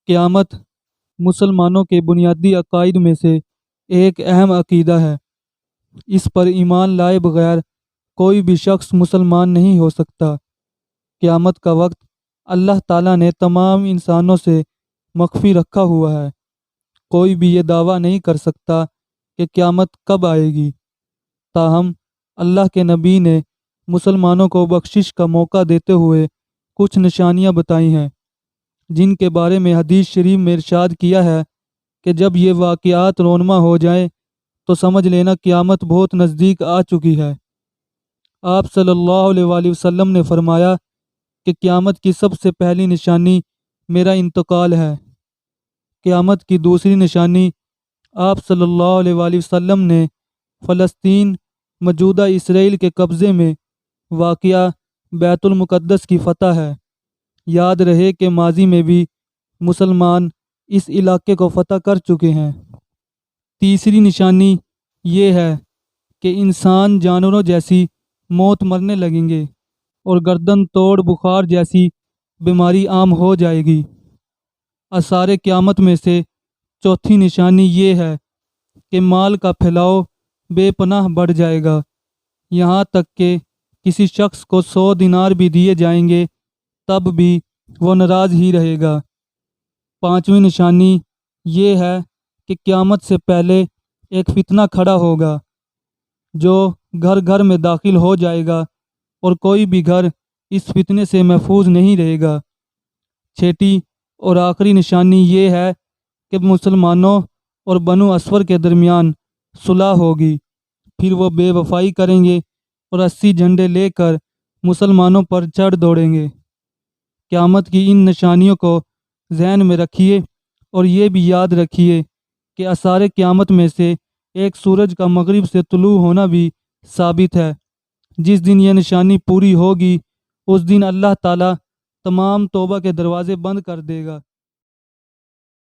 قیامت مسلمانوں کے بنیادی عقائد میں سے ایک اہم عقیدہ ہے۔ اس پر ایمان لائے بغیر کوئی بھی شخص مسلمان نہیں ہو سکتا۔ قیامت کا وقت اللہ تعالیٰ نے تمام انسانوں سے مخفی رکھا ہوا ہے۔ کوئی بھی یہ دعویٰ نہیں کر سکتا کہ قیامت کب آئے گی۔ تاہم اللہ کے نبی نے مسلمانوں کو بخشش کا موقع دیتے ہوئے کچھ نشانیاں بتائی ہیں، جن کے بارے میں حدیث شریف میں ارشاد کیا ہے کہ جب یہ واقعات رونما ہو جائیں تو سمجھ لینا قیامت بہت نزدیک آ چکی ہے۔ آپ صلی اللہ علیہ وآلہ وسلم نے فرمایا کہ قیامت کی سب سے پہلی نشانی میرا انتقال ہے۔ قیامت کی دوسری نشانی آپ صلی اللہ علیہ وآلہ وسلم نے فلسطین موجودہ اسرائیل کے قبضے میں واقع بیت المقدس کی فتح ہے۔ یاد رہے کہ ماضی میں بھی مسلمان اس علاقے کو فتح کر چکے ہیں۔ تیسری نشانی یہ ہے کہ انسان جانوروں جیسی موت مرنے لگیں گے اور گردن توڑ بخار جیسی بیماری عام ہو جائے گی۔ آثار قیامت میں سے چوتھی نشانی یہ ہے کہ مال کا پھیلاؤ بے پناہ بڑھ جائے گا، یہاں تک کہ کسی شخص کو 100 دینار بھی دیے جائیں گے تب بھی وہ ناراض ہی رہے گا۔ پانچویں نشانی یہ ہے کہ قیامت سے پہلے ایک فتنہ کھڑا ہوگا جو گھر گھر میں داخل ہو جائے گا اور کوئی بھی گھر اس فتنے سے محفوظ نہیں رہے گا۔ چھٹی اور آخری نشانی یہ ہے کہ مسلمانوں اور بنو اسفر کے درمیان صلح ہوگی، پھر وہ بے وفائی کریں گے اور 80 جھنڈے لے کر مسلمانوں پر چڑھ دوڑیں گے۔ قیامت کی ان نشانیوں کو ذہن میں رکھیے اور یہ بھی یاد رکھیے کہ آثار قیامت میں سے ایک سورج کا مغرب سے طلوع ہونا بھی ثابت ہے۔ جس دن یہ نشانی پوری ہوگی اس دن اللہ تعالیٰ تمام توبہ کے دروازے بند کر دے گا۔